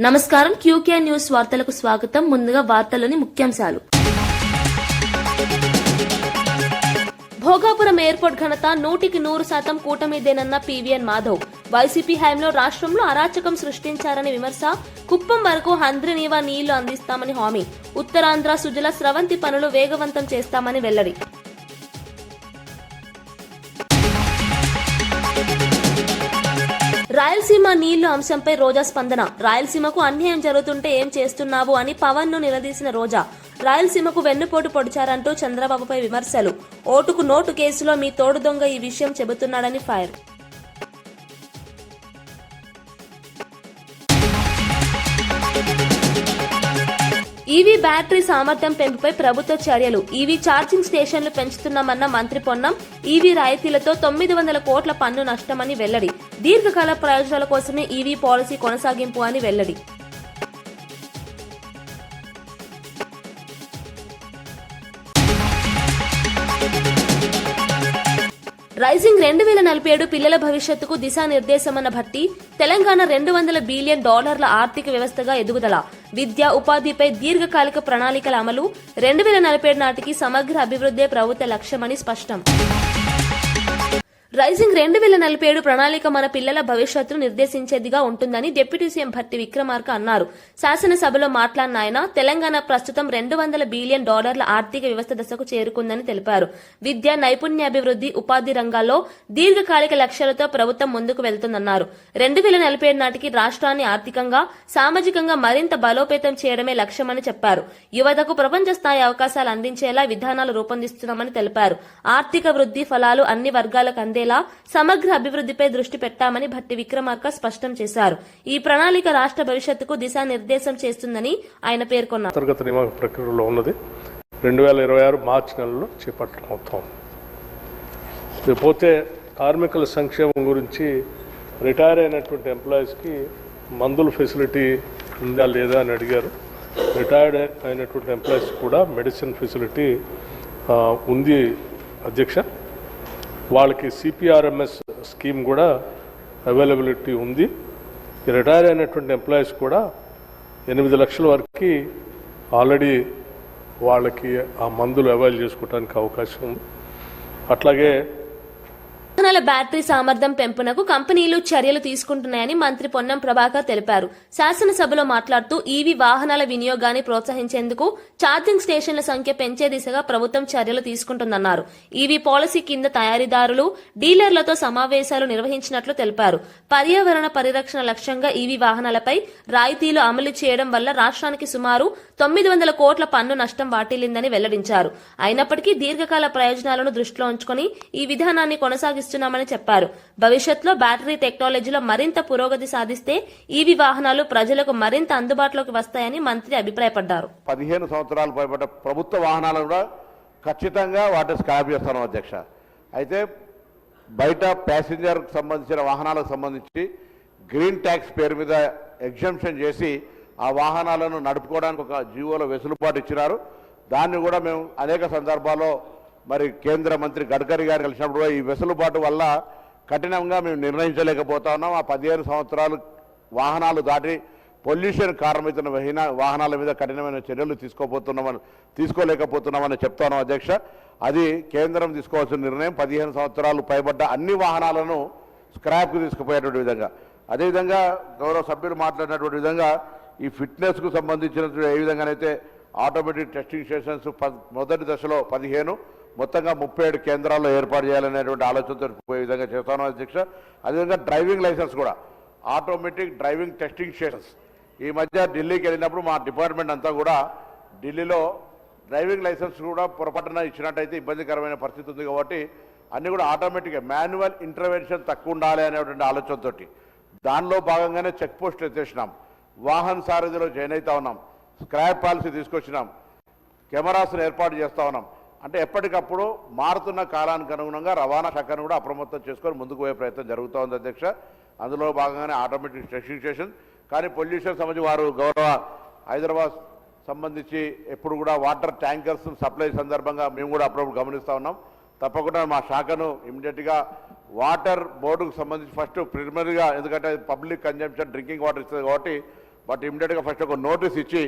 నమస్కారం. QK news వార్తలకు స్వాగతం. ముందుగా వార్తల్లోని ముఖ్యాంశాలు. భోగాపురం ఎయిర్పోర్ట్ ఘనత 100% కూటమిదేనన్న పీవీఎన్ మాధవ్. వైసీపీ హయాంలో రాష్ట్రంలో అరాచకం సృష్టించారని విమర్శ. కుప్పం వరకు హంద్రినీవా నీళ్లు అందిస్తామని హామీ. ఉత్తరాంధ్ర సుజల స్రవంతి పనులు వేగవంతం చేస్తామని వెల్లడి. రాయలసీమ నీళ్లు అంశంపై రోజా స్పందన. రాయలసీమకు అన్యాయం జరుగుతుంటే ఏం చేస్తున్నావు అని పవన్ ను నిలదీసిన రోజా. రాయలసీమకు వెన్నుపోటు పొడిచారంటూ చంద్రబాబుపై విమర్శలు. ఓటుకు నోటు కేసులో మీ తోడు దొంగ ఈ విషయం చెబుతున్నాడని ఫైర్. ఈవీ బ్యాటరీ సామర్థ్యం పెంపుపై ప్రభుత్వ చర్యలు. ఈవీ ఛార్జింగ్ స్టేషన్లు పెంచుతున్నామన్న మంత్రి పొన్నం. ఈవీ రాయితీలతో 900 కోట్ల పన్ను నష్టమని వెల్లడి. దీర్ఘకాల ప్రయోజనాల కోసమే ఈవీ పాలసీ కొనసాగింపు అని వెల్లడి. రైజింగ్ 2047 పిల్లల భవిష్యత్తుకు దిశానిర్దేశమన్న భట్టి. తెలంగాణ $200 బిలియన్ ఆర్థిక వ్యవస్థగా ఎదుగుదల. విద్య, ఉపాధిపై దీర్ఘకాలిక ప్రణాళికల అమలు. 2047 నాటికి సమగ్ర అభివృద్ధే ప్రభుత్వ లక్ష్యమని స్పష్టం. రైజింగ్ 2047 ప్రణాళిక మన పిల్లల భవిష్యత్తును నిర్దేశించేదిగా ఉంటుందని డిప్యూటీ సీఎం భట్టి విక్రమార్క అన్నారు. శాసనసభలో మాట్లాడిన ఆయన తెలంగాణ ప్రస్తుతం $200 బిలియన్ ఆర్థిక వ్యవస్థ దశకు చేరుకుందని తెలిపారు. విద్య, నైపుణ్యాభివృద్ధి, ఉపాధి రంగాల్లో దీర్ఘకాలిక లక్ష్యాలతో ప్రభుత్వం ముందుకు వెళ్తుందన్నారు. 2047 నాటికి రాష్ట్రాన్ని ఆర్థికంగా, సామాజికంగా మరింత బలోపేతం చేయడమే లక్ష్యమని చెప్పారు. యువతకు ప్రపంచ స్థాయి అవకాశాలు అందించేలా విధానాలు రూపొందిస్తున్నామని తెలిపారు. ఆర్థిక వృద్ధి ఫలాలు అన్ని వర్గాలకు అందేలా సమగ్ర అభివృద్ధిపై దృష్టి పెట్టామని భట్టి విక్రమార్క స్పష్టం చేశారు. ఈ ప్రణాళిక రాష్ట్ర భవిష్యత్తుకు దిశానిర్దేశం చేస్తుందని ఆయన పేర్కొన్నారు. అంతర్గత నియామక ప్రక్రియలో ఉన్నది 2026 మార్చి నెలలో చేపట్టడం అవుతాం. పోతే కార్మికుల సంక్షేమం గురించి రిటైర్ అయినటువంటి ఎంప్లాయీస్కి మందుల ఫెసిలిటీ ఉందా లేదా అని అడిగారు. రిటైర్డ్ అయినటువంటి ఎంప్లాయీస్ కూడా మెడిసిన్ ఫెసిలిటీ ఉంది అధ్యక్ష. వాళ్ళకి సిపిఆర్ఎంఎస్ స్కీమ్ కూడా అవైలబిలిటీ ఉంది. రిటైర్ అయినటువంటి ఎంప్లాయీస్ కూడా 8 లక్షల వరకు ఆల్రెడీ వాళ్ళకి ఆ మందులు అవైల్ చేసుకోవడానికి అవకాశం ఉంది. అట్లాగే వాహనాల బ్యాటరీ సామర్థ్యం పెంపునకు కంపెనీలు చర్యలు తీసుకుంటున్నాయని మంత్రి పొన్నం ప్రభాకర్ తెలిపారు. శాసనసభలో మాట్లాడుతూ ఈవీ వాహనాల వినియోగాన్ని ప్రోత్సహించేందుకు ఛార్జింగ్ స్టేషన్ల సంఖ్య పెంచే దిశగా ప్రభుత్వం చర్యలు తీసుకుంటుందన్నారు. ఈవీ పాలసీ కింద తయారీదారులు, డీలర్లతో సమావేశాలు నిర్వహించినట్లు తెలిపారు. పర్యావరణ పరిరక్షణ లక్ష్యంగా ఈవీ వాహనాలపై రాయితీలు అమలు చేయడం వల్ల రాష్ట్రానికి సుమారు 900 కోట్ల పన్ను నష్టం వాటిల్లిందని వెల్లడించారు. అయినప్పటికీ దీర్ఘకాల ప్రయోజనాలను దృష్టిలో ఉంచుకుని ఈ విధానాన్ని కొనసాగిస్తున్నామని చెప్పారు. భవిష్యత్తులో బ్యాటరీ టెక్నాలజీలో మరింత పురోగతి సాధిస్తే ఈవీ వాహనాలు ప్రజలకు మరింత అందుబాటులోకి వస్తాయని మంత్రి అభిప్రాయపడ్డారు. 15 సంవత్సరాలు పైబడ్డ ప్రభుత్వ వాహనాలు కూడా ఖచ్చితంగా వాటిని స్క్రాప్ చేస్తాను అధ్యక్ష. అయితే బయట ప్యాసింజర్ సంబంధించిన వాహనాలకు సంబంధించి గ్రీన్ ట్యాక్స్ పేరు మీద ఎగ్జంప్షన్ చేసి ఆ వాహనాలను నడుపుకోవడానికి ఒక జీవోలో వెసులుబాటు ఇచ్చినారు. దాన్ని కూడా మేము అనేక సందర్భాల్లో మరి కేంద్ర మంత్రి గడ్కరీ గారు కలిసినప్పుడు కూడా ఈ వెసులుబాటు వల్ల కఠినంగా మేము నిర్ణయించలేకపోతా ఉన్నాం. ఆ 15 సంవత్సరాలు వాహనాలు దాటి పొల్యూషన్ కారణమవుతున్న వాహనాల మీద కఠినమైన చర్యలు తీసుకోలేకపోతున్నామని చెప్తాను అధ్యక్ష. అది కేంద్రం తీసుకోవాల్సిన నిర్ణయం. 15 సంవత్సరాలు పైబడ్డ అన్ని వాహనాలను స్క్రాప్కు తీసుకుపోయేటువంటి విధంగా, అదేవిధంగా గౌరవ సభ్యులు మాట్లాడినటువంటి విధంగా ఈ ఫిట్నెస్కు సంబంధించినటువంటి ఏ విధంగానైతే ఆటోమేటిక్ టెస్టింగ్ స్టేషన్స్ మొదటి దశలో 15, మొత్తంగా 37 కేంద్రాల్లో ఏర్పాటు చేయాలనేటువంటి ఆలోచనతో పోయే విధంగా చేస్తాను అధ్యక్ష. అదేవిధంగా డ్రైవింగ్ లైసెన్స్ కూడా ఆటోమేటిక్ డ్రైవింగ్ టెస్టింగ్ స్టేషన్స్ ఈ మధ్య ఢిల్లీకి వెళ్ళినప్పుడు మా డిపార్ట్మెంట్ అంతా కూడా ఢిల్లీలో డ్రైవింగ్ లైసెన్స్ కూడా పొరపాటున ఇచ్చినట్టయితే ఇబ్బందికరమైన పరిస్థితి ఉంది. కాబట్టి అన్నీ కూడా ఆటోమేటిక్గా మాన్యువల్ ఇంటర్వెన్షన్ తక్కువ ఉండాలి అనేటువంటి ఆలోచనతో దానిలో భాగంగానే చెక్ పోస్ట్ ఎత్తేసినాం. వాహన సారథిలో జాయిన్ అవుతా ఉన్నాం. స్క్రాప్ పాలసీ తీసుకొచ్చినాం. కెమెరాస్ను ఏర్పాటు చేస్తూ ఉన్నాం. అంటే ఎప్పటికప్పుడు మారుతున్న కాలానికి అనుగుణంగా రవాణా శాఖను కూడా అప్రమత్తం చేసుకొని ముందుకు పోయే ప్రయత్నం జరుగుతూ ఉంది అధ్యక్ష. అందులో భాగంగానే ఆటోమేటిక్ టెస్టింగ్ స్టేషన్. కానీ పొల్యూషన్ సంబంధించి వారు గౌరవ హైదరాబాద్ సంబంధించి ఎప్పుడు కూడా వాటర్ ట్యాంకర్స్ సప్లై సందర్భంగా మేము కూడా అప్పుడప్పుడు గమనిస్తూ ఉన్నాం. తప్పకుండా మా శాఖను ఇమ్మీడియట్గా వాటర్ బోర్డుకు సంబంధించి ఫస్ట్ ప్రిలిమినరీగా, ఎందుకంటే పబ్లిక్ కన్జంప్షన్ డ్రింకింగ్ వాటర్ ఇస్తుంది కాబట్టి బట్ ఇమ్మీడియట్గా ఫస్ట్ ఒక నోటీస్ ఇచ్చి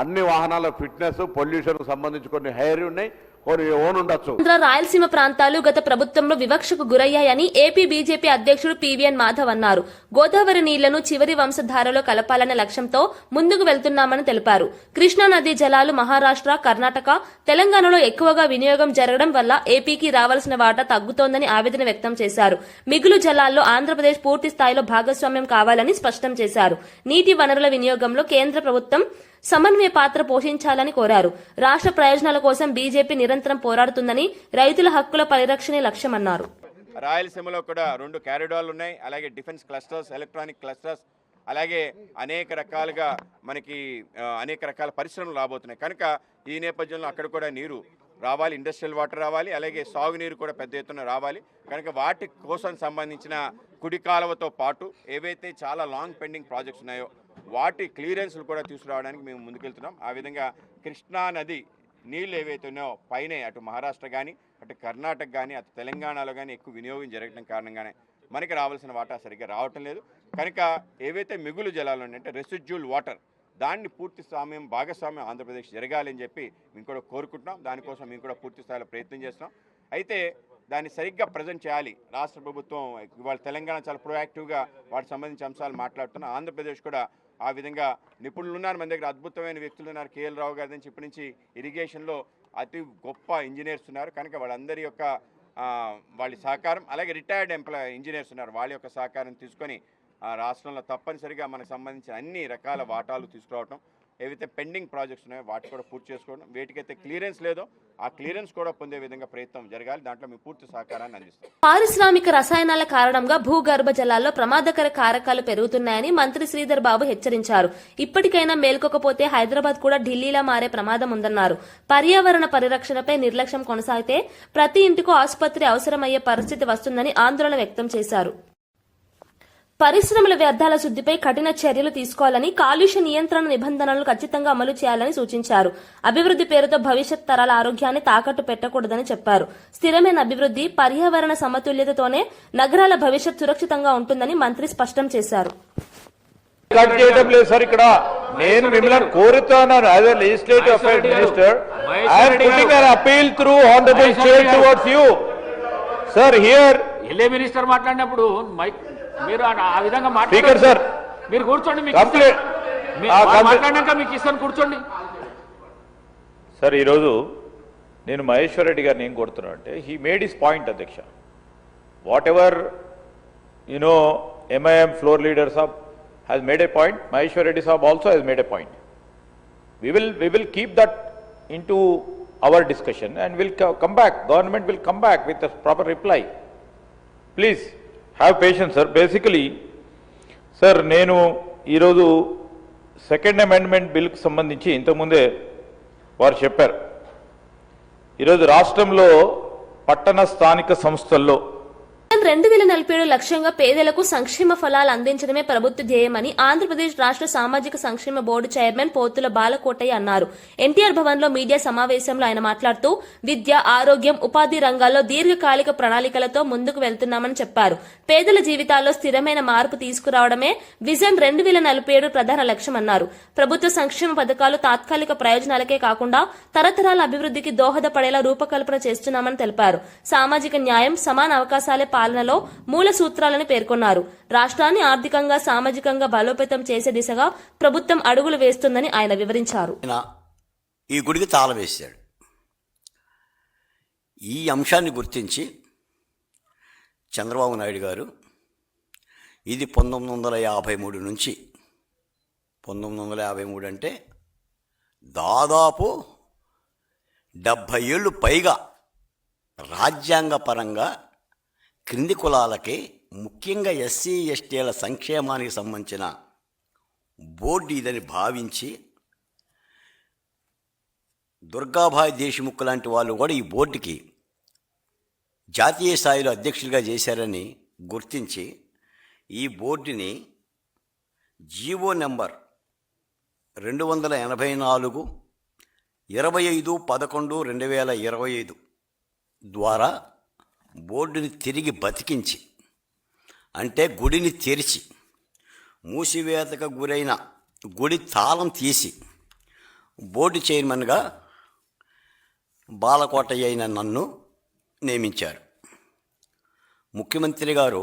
అన్ని వాహనాల ఫిట్నెస్ పొల్యూషన్కు సంబంధించి కొన్ని హైర్ ఉన్నాయి, కొన్ని ఓన్ ఉండొచ్చు. ఆంధ్ర రాయలసీమ ప్రాంతాలు గత ప్రభుత్వంలో వివక్షకు గురయ్యాయని ఏపీ బీజేపీ అధ్యక్షుడు పీవీఎన్ మాధవ్ అన్నారు. గోదావరి నీళ్లను చివరి వంశధారలో కలపాలనే లక్ష్యంతో ముందుకు వెళ్తున్నామని తెలిపారు. కృష్ణా నదీ జలాలు మహారాష్ట్ర, కర్ణాటక, తెలంగాణలో ఎక్కువగా వినియోగం జరగడం వల్ల ఏపీకి రావాల్సిన వాటా తగ్గుతోందని ఆవేదన వ్యక్తం చేశారు. మిగులు జలాల్లో ఆంధ్రప్రదేశ్ పూర్తి స్థాయిలో భాగస్వామ్యం కావాలని స్పష్టం చేశారు. నీటి వనరుల వినియోగంలో కేంద్ర ప్రభుత్వం సమన్వయ పాత్ర పోషించాలని కోరారు. రాష్ట్ర ప్రయోజనాల కోసం బీజేపీ నిరంతరం పోరాడుతుందని, రైతుల హక్కుల పరిరక్షణే లక్ష్యమన్నారు. రాయలసీమలో కూడా 2 కారిడార్లు ఉన్నాయి, అలాగే డిఫెన్స్ క్లస్టర్స్, ఎలక్ట్రానిక్ క్లస్టర్స్, అలాగే అనేక రకాలుగా మనకి అనేక రకాల పరిశ్రమలు రాబోతున్నాయి. కనుక ఈ నేపథ్యంలో అక్కడ కూడా నీరు రావాలి, ఇండస్ట్రియల్ వాటర్ రావాలి, అలాగే సాగునీరు కూడా పెద్ద ఎత్తున రావాలి. కనుక వాటి కోసం సంబంధించిన కుడి కాలువతో పాటు ఏవైతే చాలా లాంగ్ పెండింగ్ ప్రాజెక్ట్స్ ఉన్నాయో వాటి క్లియరెన్స్లు కూడా తీసుకురావడానికి మేము ముందుకెళ్తున్నాం. ఆ విధంగా కృష్ణా నది నీళ్ళు ఏవైతే ఉన్నాయో పైనే అటు మహారాష్ట్ర కానీ, అటు కర్ణాటక కానీ, అటు తెలంగాణలో కానీ ఎక్కువ వినియోగం జరగడం కారణంగానే మనకి రావాల్సిన వాటా సరిగ్గా రావటం లేదు. కనుక ఏవైతే మిగులు జలాలు ఉన్నాయంటే రెసిడ్యూల్ వాటర్, దాన్ని పూర్తి భాగస్వామ్యం ఆంధ్రప్రదేశ్ జరగాలని చెప్పి మేము కూడా కోరుకుంటున్నాం. దానికోసం మేము కూడా పూర్తి స్థాయిలో ప్రయత్నం చేస్తున్నాం. అయితే దాన్ని సరిగ్గా ప్రజెంట్ చేయాలి. రాష్ట్ర ప్రభుత్వం ఇవాళ తెలంగాణ చాలా ప్రొయాక్టివ్గా వాటికి సంబంధించిన అంశాలు మాట్లాడుతున్నాం. ఆంధ్రప్రదేశ్ కూడా ఆ విధంగా నిపుణులు ఉన్నారు, మన దగ్గర అద్భుతమైన వ్యక్తులు ఉన్నారు. కేఎల్ రావు గారి నుంచి ఇప్పటి నుంచి ఇరిగేషన్లో అతి గొప్ప ఇంజనీర్స్ ఉన్నారు. కనుక వాళ్ళందరి యొక్క వాళ్ళ సహకారం, అలాగే రిటైర్డ్ ఇంజనీర్స్ ఉన్నారు, వాళ్ళ యొక్క సహకారం తీసుకొని రాష్ట్రంలో తప్పనిసరిగా మనకు సంబంధించిన అన్ని రకాల వాటాలు తీసుకురావటం, ఏవైతే పెండింగ్ ప్రాజెక్ట్స్ ఉన్నాయో వాటి కూడా పూర్తి చేసుకోవడం, వేటికైతే క్లియరెన్స్ లేదో ఆ క్లియరెన్స్ కూడా పొందే విధంగా ప్రయత్నం జరగాలి. దాంట్లో మీ పూర్తి సహకారాన్ని అందిస్తాం. పారిశ్రామిక రసాయనాల కారణంగా భూగర్భ జలాల్లో ప్రమాదకర కారకాలు పెరుగుతున్నాయని మంత్రి శ్రీధర్ బాబు హెచ్చరించారు. ఇప్పటికైనా మేల్కొకపోతే హైదరాబాద్ కూడా ఢిల్లీలా మారే ప్రమాదం ఉందన్నారు. పర్యావరణ పరిరక్షణపై నిర్లక్ష్యం కొనసాగితే ప్రతి ఇంటికో ఆసుపత్రి అవసరమయ్యే పరిస్థితి వస్తుందని ఆందోళన వ్యక్తం చేశారు. పరిశ్రమల వ్యర్థాల శుద్దిపై కఠిన చర్యలు తీసుకోవాలని, కాలుష్య నియంత్రణ నిబంధనలను ఖచ్చితంగా అమలు చేయాలని సూచించారు. అభివృద్ది పేరుతో భవిష్యత్ తరాల ఆరోగ్యాన్ని తాకట్టు పెట్టకూడదని చెప్పారు. స్థిరమైన అభివృద్ది, పర్యావరణ సమతుల్యతతోనే నగరాల భవిష్యత్ సురక్షితంగా ఉంటుందని మంత్రి స్పష్టం చేశారు. కట్ చేయడం లేదు సార్. ఇక్కడ నేను మిమ్మల్ని కోరుతున్నాను as a legislative affairs minister, I'm putting an appeal through honourable state towards you sir. Here LA minister మాట్లాడినప్పుడు మీరు ఆ విధంగా స్పీకర్ సార్ మీరు కూర్చోండి, మాట్లాడినాక మీకు ఇస్తాను, కూర్చోండి సార్. ఈరోజు నేను మహేశ్వర్ రెడ్డి గారిని ఏం కోరుతున్నాను అంటే, హీ మేడ్ హిస్ పాయింట్ అధ్యక్ష. What ever you know MIM floor leader Saab has made a point, Maheshwar Reddy Sahab also has made a point. We will keep that into our discussion and will come back. Government will come back with a proper reply. Please have patience, sir. Basically, sir, నేను ఈరోజు second amendment బిల్కి సంబంధించి ఇంతకుముందే వారు చెప్పారు. ఈరోజు రాష్ట్రంలో పట్టణ స్థానిక సంస్థల్లో 2047 లక్ష్యంగా పేదలకు సంక్షేమ ఫలాలు అందించడమే ప్రభుత్వ ధ్యేయమని ఆంధ్రప్రదేశ్ రాష్ట్ర సామాజిక సంక్షేమ బోర్డు చైర్మన్ పోతుల బాలకోటయ్య అన్నారు. ఎన్టీఆర్ భవన్ లో మీడియా సమావేశంలో ఆయన మాట్లాడుతూ విద్య, ఆరోగ్యం, ఉపాధి రంగాల్లో దీర్ఘకాలిక ప్రణాళికలతో ముందుకు వెళ్తున్నామని చెప్పారు. పేదల జీవితాల్లో స్థిరమైన మార్పు తీసుకురావడమే విజన్ 2047 ప్రధాన లక్ష్యమన్నారు. ప్రభుత్వ సంక్షేమ పథకాలు తాత్కాలిక ప్రయోజనాలకే కాకుండా తరతరాల అభివృద్ధికి దోహదపడేలా రూపకల్పన చేస్తున్నామని తెలిపారు. సామాజిక న్యాయం, సమాన అవకాశాలే పాలనలో మూల సూత్రాలని పేర్కొన్నారు. రాష్ట్రాన్ని ఆర్థికంగా, సామాజికంగా బలోపేతం చేసే దిశగా ప్రభుత్వం అడుగులు వేస్తుందని ఆయన వివరించారు. ఈ గుడికి తాళం వేశాడు. ఈ అంశాన్ని గుర్తించి చంద్రబాబు నాయుడు గారు ఇది 1953 నుంచి 1953 అంటే దాదాపు 70 ఏళ్ళు పైగా రాజ్యాంగపరంగా క్రింది కులాలకి, ముఖ్యంగా ఎస్సీ ఎస్టీల సంక్షేమానికి సంబంధించిన బోర్డు ఇదని భావించి దుర్గాభాయ్ దేశ్ముఖ్ లాంటి వాళ్ళు కూడా ఈ బోర్డుకి జాతీయ స్థాయిలో అధ్యక్షులుగా చేశారని గుర్తించి ఈ బోర్డుని జీవో నెంబర్ 284 25/11/2025 ద్వారా బోర్డుని తిరిగి బతికించి, అంటే గుడిని తెరిచి మూసివేతకు గురైన గుడి తాళం తీసి బోర్డు చైర్మన్గా బాలకోటయ్య అయిన నన్ను నియమించారు. ముఖ్యమంత్రి గారు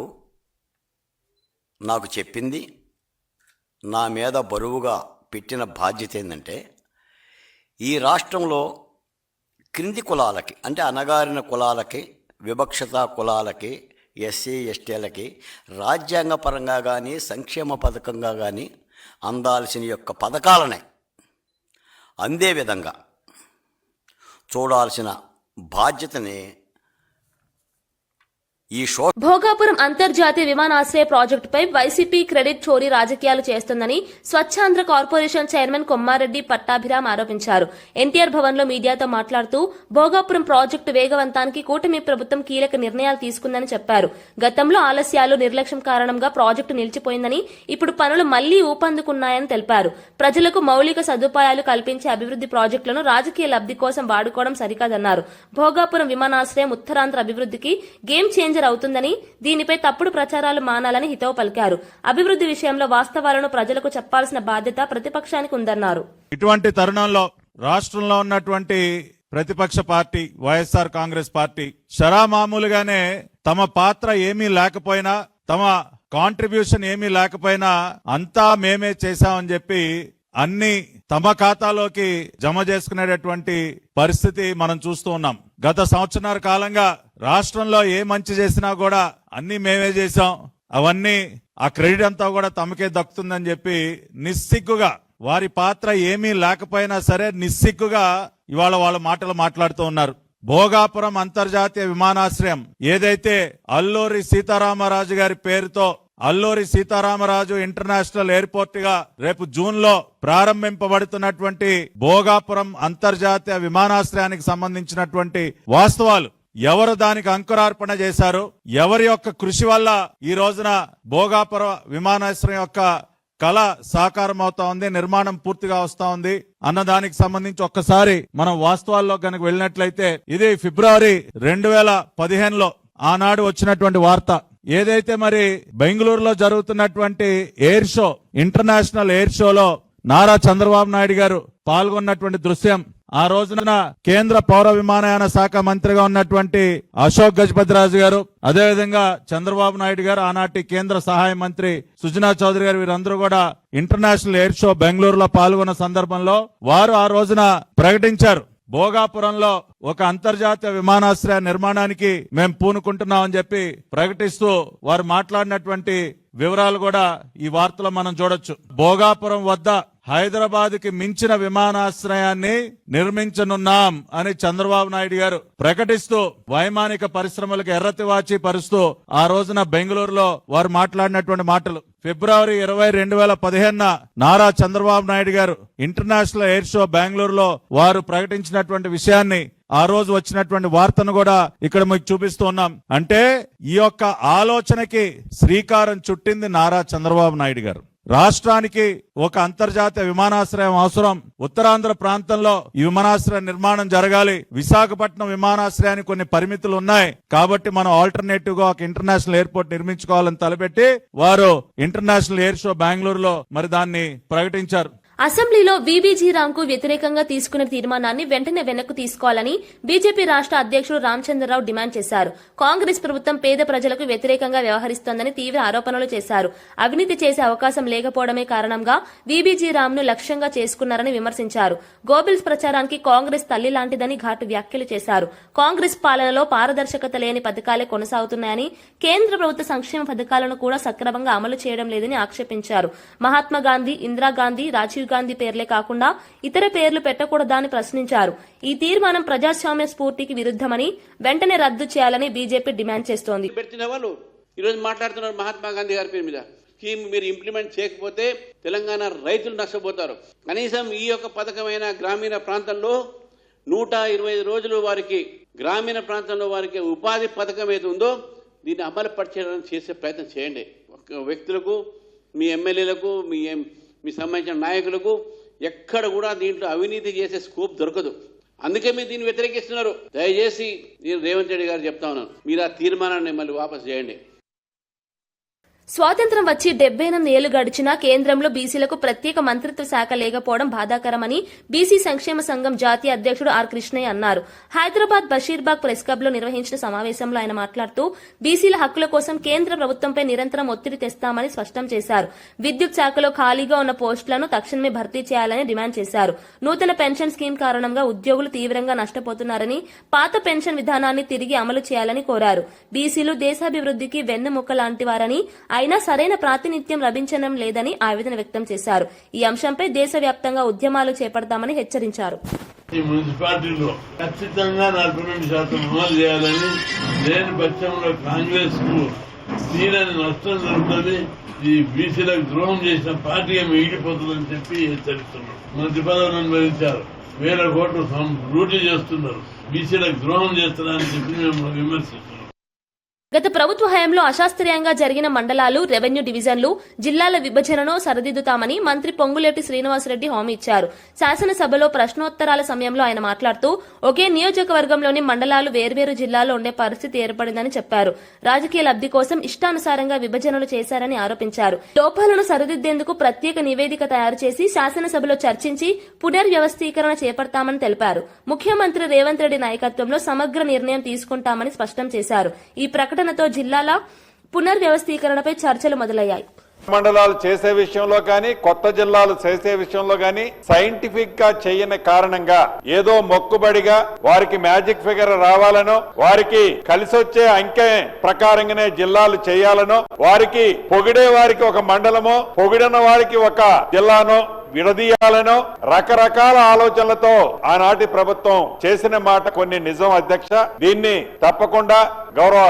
నాకు చెప్పింది, నా మీద బరువుగా పెట్టిన బాధ్యత ఏంటంటే, ఈ రాష్ట్రంలో క్రింది కులాలకి, అంటే అణగారిన కులాలకి, వివక్షత కులాలకి, ఎస్సీ ఎస్టీలకి రాజ్యాంగపరంగా కానీ సంక్షేమ పథకంగా కానీ అందాల్సిన యొక్క పథకాలనే అందే విధంగా చూడాల్సిన బాధ్యతని ఈ భోగాపురం అంతర్జాతీయ విమానాశ్రయ ప్రాజెక్టుపై వైసీపీ క్రెడిట్ చోరీ రాజకీయాలు చేస్తుందని స్వచ్ఛాంధ్ర కార్పొరేషన్ చైర్మన్ కొమ్మారెడ్డి పట్టాభిరామ్ ఆరోపించారు. ఎన్టీఆర్ భవన్ లో మీడియాతో మాట్లాడుతూ భోగాపురం ప్రాజెక్టు వేగవంతానికి కూటమి ప్రభుత్వం కీలక నిర్ణయాలు తీసుకుందని చెప్పారు. గతంలో ఆలస్యాలు, నిర్లక్ష్యం కారణంగా ప్రాజెక్టు నిలిచిపోయిందని, ఇప్పుడు పనులు మళ్లీ ఊపందుకున్నాయని తెలిపారు. ప్రజలకు మౌలిక సదుపాయాలు కల్పించే అభివృద్ది ప్రాజెక్టులను రాజకీయ లబ్ది కోసం వాడుకోవడం సరికాదన్నారు. భోగాపురం విమానాశ్రయం ఉత్తరాంధ్ర అభివృద్దికి గేమ్ చేంజర్ అవుతుందని, దీనిపై తప్పుడు ప్రచారాలు మానాలని హితవు పలికారు. అభివృద్ధి విషయంలో వాస్తవాలను ప్రజలకు చెప్పాల్సిన బాధ్యత ప్రతిపక్షానికి ఉందన్నారు. ఇటువంటి తరుణంలో రాష్ట్రంలో ఉన్నటువంటి ప్రతిపక్ష పార్టీ వైఎస్ఆర్ కాంగ్రెస్ పార్టీ షరామామూలుగానే తమ పాత్ర ఏమీ లేకపోయినా, తమ కాంట్రిబ్యూషన్ ఏమీ లేకపోయినా అంతా మేమే చేశామని చెప్పి అన్ని తమ ఖాతాలోకి జమ చేసుకునేటటువంటి పరిస్థితి మనం చూస్తూ ఉన్నాం. గత సంవత్సరాల కాలంగా రాష్ట్రంలో ఏ మంచి చేసినా కూడా అన్ని మేమే చేశాం, అవన్నీ ఆ క్రెడిట్ అంతా కూడా తమకే దక్కుతుందని చెప్పి నిస్సిగ్గుగా, వారి పాత్ర ఏమీ లేకపోయినా సరే నిస్సిగ్గుగా ఇవాళ వాళ్ళ మాటలు మాట్లాడుతూ ఉన్నారు. భోగాపురం అంతర్జాతీయ విమానాశ్రయం ఏదైతే అల్లూరి సీతారామరాజు గారి పేరుతో అల్లూరి సీతారామరాజు ఇంటర్నేషనల్ ఎయిర్పోర్ట్ గా రేపు జూన్ లో ప్రారంభింపబడుతున్నటువంటి భోగాపురం అంతర్జాతీయ విమానాశ్రయానికి సంబంధించినటువంటి వాస్తవాలు, ఎవరు దానికి అంకురార్పణ చేశారు, ఎవరి యొక్క కృషి వల్ల ఈ రోజున భోగాపురం విమానాశ్రయం యొక్క కళ సాకారం అవుతా ఉంది, నిర్మాణం పూర్తిగా వస్తా ఉంది అన్నదానికి సంబంధించి ఒక్కసారి మనం వాస్తవాల్లో కనుక వెళ్ళినట్లయితే, ఇది ఫిబ్రవరి 2015లో ఆనాడు వచ్చినటువంటి వార్త. ఏదైతే మరి బెంగళూరులో జరుగుతున్నటువంటి ఎయిర్ షో, ఇంటర్నేషనల్ ఎయిర్ షోలో నారా చంద్రబాబు నాయుడు గారు పాల్గొన్నటువంటి దృశ్యం, ఆ రోజున కేంద్ర పౌర విమానయాన శాఖ మంత్రిగా ఉన్నటువంటి అశోక్ గజపతిరాజు గారు, అదేవిధంగా చంద్రబాబు నాయుడు గారు, ఆనాటి కేంద్ర సహాయ మంత్రి సుజనా చౌదరి గారు, వీరందరూ కూడా ఇంటర్నేషనల్ ఎయిర్ షో బెంగళూరులో పాల్గొన్న సందర్భంలో వారు ఆ రోజున ప్రకటించారు, భోగాపురంలో ఒక అంతర్జాతీయ విమానాశ్రయ నిర్మాణానికి మేము పూనుకుంటున్నామని చెప్పి ప్రకటిస్తూ వారు మాట్లాడినటువంటి వివరాలు కూడా ఈ వార్తలో మనం చూడొచ్చు. భోగాపురం వద్ద హైదరాబాద్ కి మించిన విమానాశ్రయాన్ని నిర్మించనున్నాం అని చంద్రబాబు నాయుడు గారు ప్రకటిస్తూ వైమానిక పరిశ్రమలకు ఎర్రతివాచి పరుస్తూ ఆ రోజున బెంగళూరులో వారు మాట్లాడినటువంటి మాటలు. ఫిబ్రవరి 20, 2015 నారా చంద్రబాబు నాయుడు గారు ఇంటర్నేషనల్ ఎయిర్ షో బెంగళూరులో వారు ప్రకటించినటువంటి విషయాన్ని, ఆ రోజు వచ్చినటువంటి వార్తను కూడా ఇక్కడ మీకు చూపిస్తూ ఉన్నాం. అంటే ఈ యొక్క ఆలోచనకి శ్రీకారం చుట్టింది నారా చంద్రబాబు నాయుడు గారు. రాష్ట్రానికి ఒక అంతర్జాతీయ విమానాశ్రయం అవసరం, ఉత్తరాంధ్ర ప్రాంతంలో ఈ విమానాశ్రయ నిర్మాణం జరగాలి, విశాఖపట్నం విమానాశ్రయానికి కొన్ని పరిమితులు ఉన్నాయి కాబట్టి మనం ఆల్టర్నేటివ్ గా ఒక ఇంటర్నేషనల్ ఎయిర్పోర్ట్ నిర్మించుకోవాలని తలపెట్టి వారు ఇంటర్నేషనల్ ఎయిర్ షో బెంగళూరులో మరి దాన్ని ప్రకటించారు. అసెంబ్లీలో వీబీజీ రామ్ కు వ్యతిరేకంగా తీసుకున్న తీర్మానాన్ని వెంటనే వెనక్కు తీసుకోవాలని బీజేపీ రాష్ట్ర అధ్యక్షుడు రామచంద్రరావు డిమాండ్ చేశారు. కాంగ్రెస్ ప్రభుత్వం పేద ప్రజలకు వ్యతిరేకంగా వ్యవహరిస్తోందని తీవ్ర ఆరోపణలు చేశారు. అవినీతి చేసే అవకాశం లేకపోవడమే కారణంగా వీబీజీ రామ్ ను లక్ష్యంగా చేసుకున్నారని విమర్శించారు. గోబెల్స్ ప్రచారానికి కాంగ్రెస్ తల్లి లాంటిదని ఘాటు వ్యాఖ్యలు చేశారు. కాంగ్రెస్ పాలనలో పారదర్శకత లేని పథకాలే కొనసాగుతున్నాయని, కేంద్ర ప్రభుత్వ సంక్షేమ పథకాలను కూడా సక్రమంగా అమలు చేయడం లేదని ఆక్షేపించారు. మహాత్మా గాంధీ, ఇందిరాగాంధీ, రాజీవ్ గాంధీ పేర్లే కాకుండా ఇతర పేర్లు పెట్టకూడదా అని ప్రశ్నించారు. ఈ తీర్మానం ప్రజాస్వామ్య స్ఫూర్తికి విరుద్ధమని, వెంటనే రద్దు చేయాలని బీజేపీ డిమాండ్ చేస్తోంది. పెట్టిన వాళ్ళు ఈరోజు మాట్లాడుతున్నారు మహాత్మా గాంధీ గారి పేరు మీద. స్కీమ్ మీరు ఇంప్లిమెంట్ చేయకపోతే తెలంగాణ రైతులు నష్టపోతారు. కనీసం ఈ యొక్క పథకమైన గ్రామీణ ప్రాంతంలో 125 రోజులు వారికి గ్రామీణ ప్రాంతంలో వారికి ఉపాధి పథకం ఏది ఉందో దీన్ని అమలు పరిచేయడానికి చేసే ప్రయత్నం చేయండి. వ్యక్తులకు, మీ ఎమ్మెల్యేలకు, మీ సంబంధించిన నాయకులకు ఎక్కడ కూడా దీంట్లో అవినీతి చేసే స్కోప్ దొరకదు. అందుకే మీరు దీన్ని వ్యతిరేకిస్తున్నారు. దయచేసి నేను రేవంత్ రెడ్డి గారు చెప్తా ఉన్నాను, మీరు ఆ తీర్మానాన్ని మళ్ళీ వాపసు చేయండి. స్వాతంత్ర్యం వచ్చి 78 ఏళ్లు గడిచినా కేంద్రంలో బీసీలకు ప్రత్యేక మంత్రిత్వ శాఖ లేకపోవడం బాధాకరమని బీసీ సంక్షేమ సంఘం జాతీయ అధ్యక్షుడు ఆర్ కృష్ణయ్య అన్నారు. హైదరాబాద్ బషీర్బాగ్ ప్రెస్ క్లబ్ లో నిర్వహించిన సమావేశంలో ఆయన మాట్లాడుతూ బీసీల హక్కుల కోసం కేంద్ర ప్రభుత్వంపై నిరంతరం ఒత్తిడి తెస్తామని స్పష్టం చేశారు. విద్యుత్ శాఖలో ఖాళీగా ఉన్న పోస్టులను తక్షణమే భర్తీ చేయాలని డిమాండ్ చేశారు. నూతన పెన్షన్ స్కీమ్ కారణంగా ఉద్యోగులు తీవ్రంగా నష్టపోతున్నారని, పాత పెన్షన్ విధానాన్ని తిరిగి అమలు చేయాలని కోరారు. బీసీలు దేశాభివృద్ధికి వెన్నెముక లాంటి వారని, అయినా సరైన ప్రాతినిధ్యం లభించడం లేదని ఆవేదన వ్యక్తం చేశారు. ఈ అంశంపై దేశవ్యాప్తంగా ఉద్యమాలు చేపడతామని హెచ్చరించారు. ఈ మున్సిపాలిటీలో ఖచ్చితంగా 42% అమలు చేయాలని, లేని పక్షంలో కాంగ్రెస్ కు తీరని నష్టం జరుగుతుంది, ఈ బీసీలకు ద్రోహం చేసిన పార్టీగా మిగిలిపోతుందని చెప్పి హెచ్చరిస్తున్నారు. మంత్రి పదవులను భరించారు, 1000 కోట్లు లూటీ చేస్తున్నారు, బీసీలకు ద్రోహం చేస్తున్నారని చెప్పి మేము విమర్శిస్తున్నాం. గత ప్రభుత్వ హయాంలో అశాస్త్రీయంగా జరిగిన మండలాలు, రెవెన్యూ డివిజన్లు, జిల్లాల విభజనను సరిదిద్దుతామని మంత్రి పొంగులేటి శ్రీనివాసరెడ్డి హామీ ఇచ్చారు. శాసనసభలో ప్రశ్నోత్తరాల సమయంలో ఆయన మాట్లాడుతూ ఒకే నియోజకవర్గంలోని మండలాలు వేర్వేరు జిల్లాల్లో ఉండే పరిస్థితి ఏర్పడిందని చెప్పారు. రాజకీయ లబ్ధి కోసం ఇష్టానుసారంగా విభజనలు చేశారని ఆరోపించారు. లోపాలను సరిదిద్దేందుకు ప్రత్యేక నివేదిక తయారు చేసి శాసనసభలో చర్చించి పునర్వ్యవస్థీకరణ చేపడతామని తెలిపారు. ముఖ్యమంత్రి రేవంత్ రెడ్డి నాయకత్వంలో సమగ్ర నిర్ణయం తీసుకుంటామని స్పష్టం చేశారు. ఈ ప్రకటనతో జిల్లాల పునర్వ్యవస్థీకరణపై చర్చలు మొదలయ్యాయి. మండలాలు చేసే విషయంలో కానీ, కొత్త జిల్లాలు చేసే విషయంలో కానీ సైంటిఫిక్ గా చేయని కారణంగా ఏదో మొక్కుబడిగా వారికి మ్యాజిక్ ఫిగర్ రావాలనో, వారికి కలిసొచ్చే అంకె ప్రకారంగానే జిల్లాలు చేయాలనో, వారికి పొగిడే వారికి ఒక మండలమో, పొగిడిన వారికి ఒక జిల్లానో విడదీయాలనో రకరకాల ఆలోచనలతో ఆనాటి ప్రభుత్వం చేసిన మాట కొన్ని నిజం అధ్యక్ష. దీన్ని తప్పకుండా గౌరవ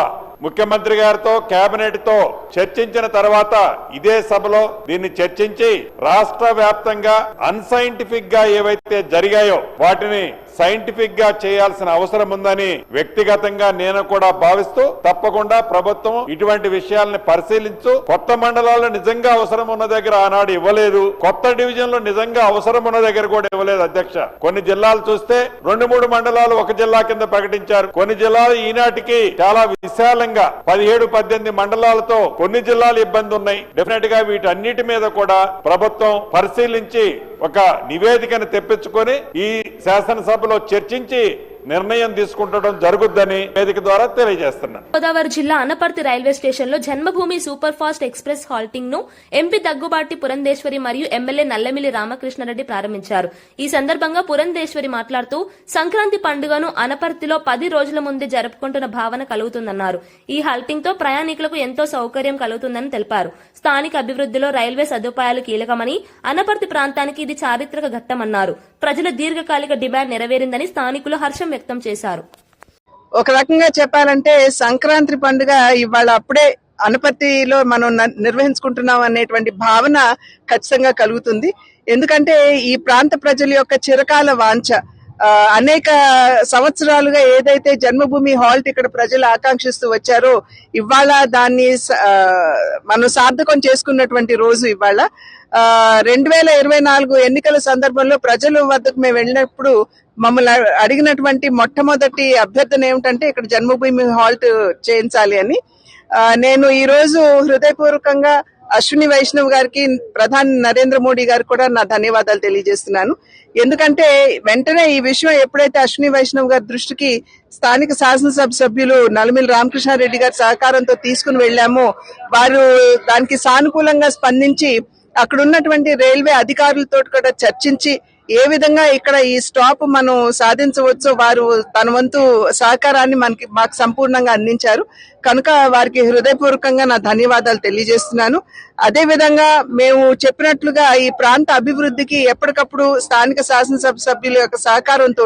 ముఖ్యమంత్రి గారితో, కేబినెట్ తో చర్చించిన తర్వాత ఇదే సభలో దీన్ని చర్చించి రాష్ట్ర వ్యాప్తంగా అన్సైంటిఫిక్ గా ఏవైతే జరిగాయో వాటిని సైంటిఫిక్ గా చేయాల్సిన అవసరం ఉందని వ్యక్తిగతంగా నేను కూడా భావిస్తూ, తప్పకుండా ప్రభుత్వం ఇటువంటి విషయాలను పరిశీలించు. కొత్త మండలాలు నిజంగా అవసరం ఉన్న దగ్గర ఆనాడు ఇవ్వలేదు, కొత్త డివిజన్లు నిజంగా అవసరం ఉన్న దగ్గర కూడా ఇవ్వలేదు అధ్యక్ష. కొన్ని జిల్లాలు చూస్తే 2-3 మండలాలు ఒక జిల్లా కింద ప్రకటించారు. కొన్ని జిల్లాలు ఈనాటికి చాలా విశాలంగా 17-18 మండలాలతో కొన్ని జిల్లాలు ఇబ్బంది ఉన్నాయి. డెఫినెట్ గా వీటన్నిటి మీద కూడా ప్రభుత్వం పరిశీలించి ఒక నివేదికను తెప్పించుకొని ఈ శాసనసభలో చర్చించి నిర్ణయం తీసుకుంటడం జరుగుద్దని వేదిక ద్వారా తెలియజేస్తున్నాను. గోదావరి జిల్లా అనపర్తి రైల్వే స్టేషన్ లో జన్మభూమి సూపర్ ఫాస్ట్ ఎక్స్ప్రెస్ హాల్టింగ్ ను ఎంపీ దగ్గుబాటి పురంధేశ్వరి మరియు ఎమ్మెల్యే నల్లమిల్లి రామకృష్ణారెడ్డి ప్రారంభించారు. ఈ సందర్భంగా పురంధేశ్వరి మాట్లాడుతూ సంక్రాంతి పండుగను అనపర్తిలో 10 రోజుల ముందే జరుపుకుంటున్న భావన కలుగుతుందన్నారు. ఈ హాల్టింగ్ తో ప్రయాణికులకు ఎంతో సౌకర్యం కలుగుతుందని తెలిపారు. స్థానిక అభివృద్ధిలో రైల్వే సదుపాయాలు కీలకమని, అనపర్తి ప్రాంతానికి ఇది చారిత్రక ఘట్టమన్నారు. ప్రజల దీర్ఘకాలిక డిమాండ్ నెరవేరిందని స్థానికులు హర్షం వ్యక్తం చేశారు. ఒక రకంగా చెప్పాలంటే సంక్రాంతి పండుగ ఇవాళ అప్పుడే అనపర్తిలో మనం నిర్వహించుకుంటున్నాం అనేటువంటి భావన ఖచ్చితంగా కలుగుతుంది. ఎందుకంటే ఈ ప్రాంత ప్రజల యొక్క చిరకాల వాంఛ, అనేక సంవత్సరాలుగా ఏదైతే జన్మభూమి హాల్ట్ ఇక్కడ ప్రజలు ఆకాంక్షిస్తూ వచ్చారో ఇవాళ దాన్ని మనం సార్థకం చేసుకున్నటువంటి రోజు ఇవాళ. 2024 ఎన్నికల సందర్భంలో ప్రజల వద్దకు మేము వెళ్ళినప్పుడు మమ్మల్ని అడిగినటువంటి మొట్టమొదటి అభ్యర్థన ఏమిటంటే ఇక్కడ జన్మభూమి హాల్ట్ చేయించాలి అని. నేను ఈ రోజు హృదయపూర్వకంగా అశ్విని వైష్ణవ్ గారికి, ప్రధాని నరేంద్ర మోడీ గారికి కూడా నా ధన్యవాదాలు తెలియజేస్తున్నాను. ఎందుకంటే వెంటనే ఈ విషయం ఎప్పుడైతే అశ్విని వైష్ణవ్ గారి దృష్టికి స్థానిక శాసనసభ సభ్యులు నల్లమిల్లి రామకృష్ణారెడ్డి గారి సహకారంతో తీసుకుని వెళ్లామో వారు దానికి సానుకూలంగా స్పందించి అక్కడ ఉన్నటువంటి రైల్వే అధికారులతో కూడా చర్చించి ఏ విధంగా ఇక్కడ ఈ స్టాప్ మనం సాధించవచ్చో వారు తన వంతు సహకారాన్ని మాకు సంపూర్ణంగా అందించారు. కనుక వారికి హృదయపూర్వకంగా నా ధన్యవాదాలు తెలియజేస్తున్నాను. అదే విధంగా మేము చెప్పినట్లుగా ఈ ప్రాంత అభివృద్ధికి ఎప్పటికప్పుడు స్థానిక శాసనసభ సభ్యుల యొక్క సహకారంతో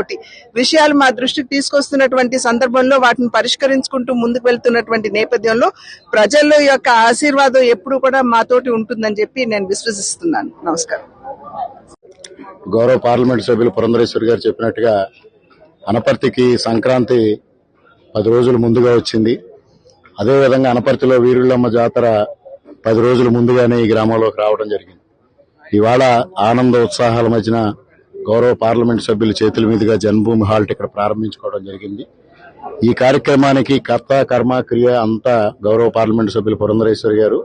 విషయాలు మా దృష్టికి తీసుకొస్తున్నటువంటి సందర్భంలో వాటిని పరిష్కరించుకుంటూ ముందుకు వెళ్తున్నటువంటి నేపథ్యంలో ప్రజల యొక్క ఆశీర్వాదం ఎప్పుడు కూడా మాతోటి ఉంటుందని చెప్పి నేను విశ్వసిస్తున్నాను. నమస్కారం. గౌరవ పార్లమెంట్ సభ్యులు పురంధరేశ్వరి గారు చెప్పినట్టుగా అనపర్తికి సంక్రాంతి 10 రోజులు ముందుగా వచ్చింది. అదేవిధంగా అనపర్తిలో వీరులమ్మ జాతర 10 రోజులు ముందుగానే ఈ గ్రామంలోకి రావడం జరిగింది. ఇవాళ ఆనంద ఉత్సాహాల మధ్యన గౌరవ పార్లమెంట్ సభ్యుల చేతుల మీదుగా జన్మభూమి హాల్ట్ ఇక్కడ ప్రారంభించుకోవడం జరిగింది. ఈ కార్యక్రమానికి కర్త కర్మ క్రియ అంతా గౌరవ పార్లమెంట్ సభ్యులు పురంధరేశ్వరి గారు,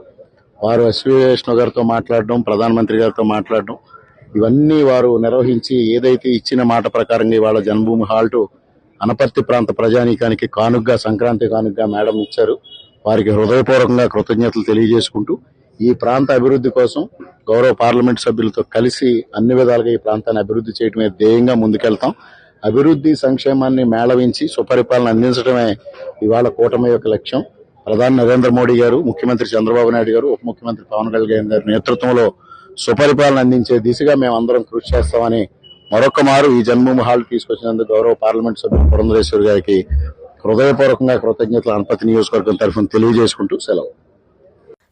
వారు ఎస్వి వైష్ణవ్ గారితో మాట్లాడడం, ప్రధానమంత్రి గారితో మాట్లాడడం, ఇవన్నీ వారు నిర్వహించి ఏదైతే ఇచ్చిన మాట ప్రకారంగా ఇవాళ జన్మభూమి హాల్ట్ అనపర్తి ప్రాంత ప్రజానీకానికి కానుగ్గా, సంక్రాంతి కానుగ్గా మేడం ఇచ్చారు. వారికి హృదయపూర్వకంగా కృతజ్ఞతలు తెలియజేసుకుంటూ ఈ ప్రాంత అభివృద్ధి కోసం గౌరవ పార్లమెంట్ సభ్యులతో కలిసి అన్ని విధాలుగా ఈ ప్రాంతాన్ని అభివృద్ధి చేయడమే ధ్యేయంగా ముందుకెళ్తాం. అభివృద్ధి సంక్షేమాన్ని మేళవించి సుపరిపాలన అందించడమే ఇవాళ కూటమి యొక్క లక్ష్యం. ప్రధాని నరేంద్ర మోడీ గారు, ముఖ్యమంత్రి చంద్రబాబు నాయుడు గారు, ఉప ముఖ్యమంత్రి పవన్ కళ్యాణ్ గారి నేతృత్వంలో సుపరిపాలన అందించే దిశగా మేమందరం కృషి చేస్తామని మరొక మారు ఈ జన్మభూమి హాల్ తీసుకొచ్చినందుకు గౌరవ పార్లమెంట్ సభ్యులు పురంధరేశ్వరి గారికి హృదయపూర్వకంగా కృతజ్ఞతలు అనపర్తి నియోజకవర్గం తరఫున తెలియజేసుకుంటూ సెలవు.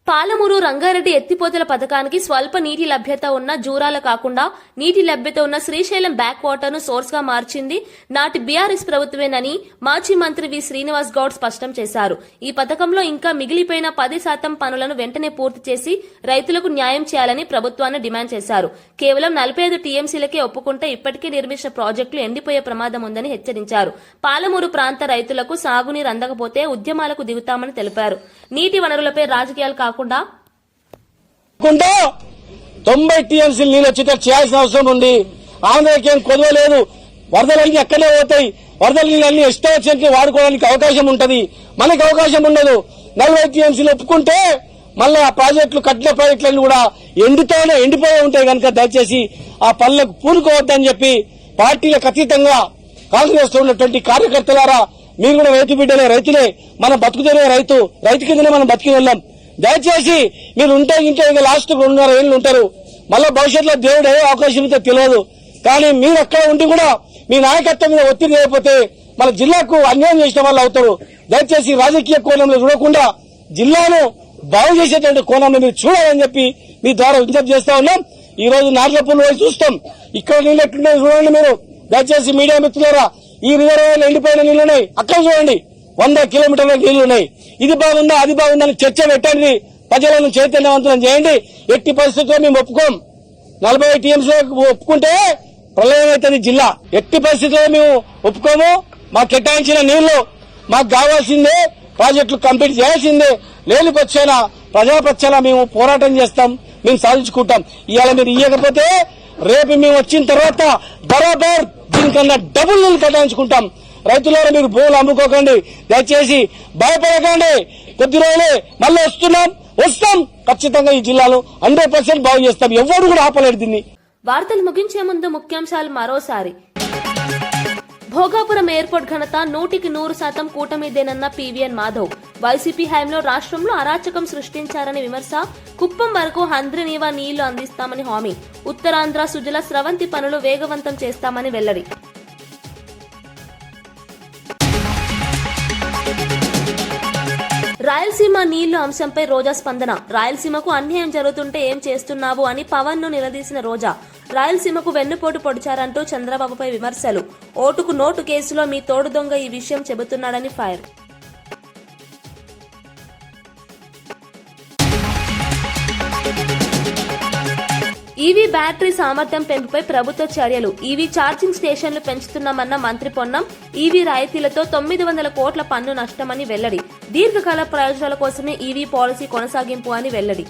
పాలమూరు రంగారెడ్డి ఎత్తిపోతల పథకానికి స్వల్ప నీటి లభ్యత ఉన్న జూరాల కాకుండా నీటి లభ్యత ఉన్న శ్రీశైలం బ్యాక్ వాటర్ ను సోర్స్ గా మార్చింది నాటి బీఆర్ఎస్ ప్రభుత్వమేనని మాజీ మంత్రి వి శ్రీనివాస్ గౌడ్ స్పష్టం చేశారు. ఈ పథకంలో ఇంకా మిగిలిపోయిన 10% పనులను వెంటనే పూర్తి చేసి రైతులకు న్యాయం చేయాలని ప్రభుత్వాన్ని డిమాండ్ చేశారు. కేవలం 45 టీఎంసీలకే ఒప్పుకుంటే ఇప్పటికే నిర్మించిన ప్రాజెక్టులు ఎండిపోయే ప్రమాదం ఉందని హెచ్చరించారు. పాలమూరు ప్రాంత రైతులకు సాగునీరు అందకపోతే ఉద్యమాలకు దిగుతామని తెలిపారు. నీటి వనరులపై రాజకీయాలు కాకుండా 90 టీఎంసీలు నీళ్ళు వచ్చేటట్టు చేయాల్సిన అవసరం ఉంది. ఆంధ్రకి ఏం కొదవలేదు. వరదలన్నీ అక్కడే పోతాయి. వరదల నీళ్ళన్నీ ఇష్టం వచ్చినట్టు వాడుకోవడానికి అవకాశం ఉంటది. మనకి అవకాశం ఉండదు. 40 టీఎంసీలు ఒప్పుకుంటే మళ్ళీ ఆ ప్రాజెక్టులు కట్టిన ప్రాజెక్టులన్నీ కూడా ఎండిపోయి ఉంటాయి కనుక దయచేసి ఆ పనులకు పూనుకోవద్దని చెప్పి పార్టీలకు అతీతంగా కాంగ్రెస్ లో ఉన్నటువంటి కార్యకర్తలారా, మీరు కూడా రైతు బిడ్డలే, రైతులే, మనం బతుకుతేనే రైతు కిందనే మనం బతికి వెళ్ళాం. దయచేసి మీరు ఉంటే ఇంట్లో ఇంకా లాస్ట్ 2.5 ఏళ్ళు ఉంటారు. మళ్ళా భవిష్యత్తులో దేవుడు ఏ అవకాశం ఇస్తే తెలియదు. కానీ మీరు అక్కడ ఉండి కూడా మీ నాయకత్వం మీద ఒత్తిడి లేకపోతే మన జిల్లాకు అన్యాయం చేసిన వాళ్ళు అవుతారు. దయచేసి రాజకీయ కోణంలో చూడకుండా జిల్లాను బాగు చేసేటువంటి కోణంలో మీరు చూడాలని చెప్పి మీ ద్వారా విజ్ఞప్తి చేస్తా ఉన్నాం. ఈ రోజు నార్లపూర్లో పోయి చూస్తాం. ఇక్కడ నీళ్ళు ఎట్లున్నాయి చూడండి. మీరు దయచేసి మీడియా మిత్రులారా, ఈ రిజర్వాయర్లు ఎండిపోయిన నీళ్లున్నాయి. అక్కడ చూడండి, 100 కిలోమీటర్ల నీళ్లున్నాయి. ఇది బాగుందా, అది బాగుందని చర్చ పెట్టండి. ప్రజలను చైతన్యవంతులను చేయండి. ఎట్టి పరిస్థితుల్లో మేము ఒప్పుకోం. 40 టీఎంసీ ఒప్పుకుంటే ప్రళయం అవుతుంది జిల్లా. ఎట్టి పరిస్థితుల్లో మేము ఒప్పుకోము. మాకు కేటాయించిన నీళ్లు మాకు కావాల్సిందే. ప్రాజెక్టులు కంప్లీట్ చేయాల్సిందే. లేని పక్షాన ప్రజాపక్షాన మేము పోరాటం చేస్తాం. మేము సాధించుకుంటాం. ఇవాళ మీరు ఇవ్వకపోతే రేపు మేము వచ్చిన తర్వాత బరాబర్ దీనికన్నా డబుల్ నీళ్లు కేటాయించుకుంటాం. రైతులను మీరు భూములు అమ్ముకోకండి. దయచేసి భయపడకండి. కొద్ది రోజులే మళ్ళీ వస్తాం. ఖచ్చితంగా ఈ జిల్లాలో 100% బాగు చేస్తాం. ఎవరు కూడా ఆపలేరు దీన్ని. వార్తలు ముగించే ముందు ముఖ్యాంశాలు మరోసారి. భోగాపురం ఎయిర్పోర్ట్ ఘనత 100% కూటమిదేనన్న పీవీఎన్ మాధవ్. వైసీపీ హయాంలో రాష్ట్రంలో అరాచకం సృష్టించారని విమర్శ. కుప్పం వరకు హంద్రినీవా నీళ్లు అందిస్తామని హామీ. ఉత్తరాంధ్ర సుజల స్రవంతి పనులు వేగవంతం చేస్తామని వెల్లడి. రాయలసీమ నీళ్లు అంశంపై రోజా స్పందన. రాయలసీమకు అన్యాయం జరుగుతుంటే ఏం చేస్తున్నావు అని పవన్ ను నిలదీసిన రోజా. రాయలసీమకు వెన్నుపోటు పొడిచారంటూ చంద్రబాబుపై విమర్శలు. ఓటుకు నోటు కేసులో మీ తోడు దొంగ ఈ విషయం చెబుతున్నాడని ఫైర్. ఈవీ బ్యాటరీ సామర్థ్యం పెంపుపై ప్రభుత్వ చర్యలు. ఈవీ ఛార్జింగ్ స్టేషన్లు పెంచుతున్నామన్న మంత్రి పొన్నం. ఈవీ రాయితీలతో 900 కోట్ల పన్ను నష్టమని వెల్లడి. దీర్ఘకాల ప్రయోజనాల కోసమే ఈవీ పాలసీ కొనసాగింపు అని వెల్లడి.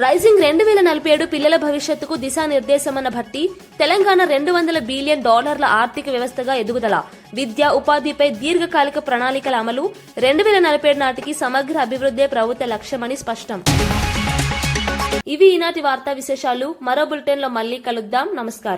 రైజింగ్ 2047 పిల్లల భవిష్యత్తుకు దిశానిర్దేశమన్న భట్టి. తెలంగాణ $200 బిలియన్ ఆర్థిక వ్యవస్థగా ఎదుగుదల. విద్య, ఉపాధిపై దీర్ఘకాలిక ప్రణాళికల అమలు. 2047 నాటికి సమగ్ర అభివృద్ధే ప్రభుత్వ లక్ష్యమని స్పష్టం. ఇవి ఈనాటి వార్తా విశేషాలు. మరో బులెటిన్లో మళ్లీ కలుద్దాం. నమస్కారం.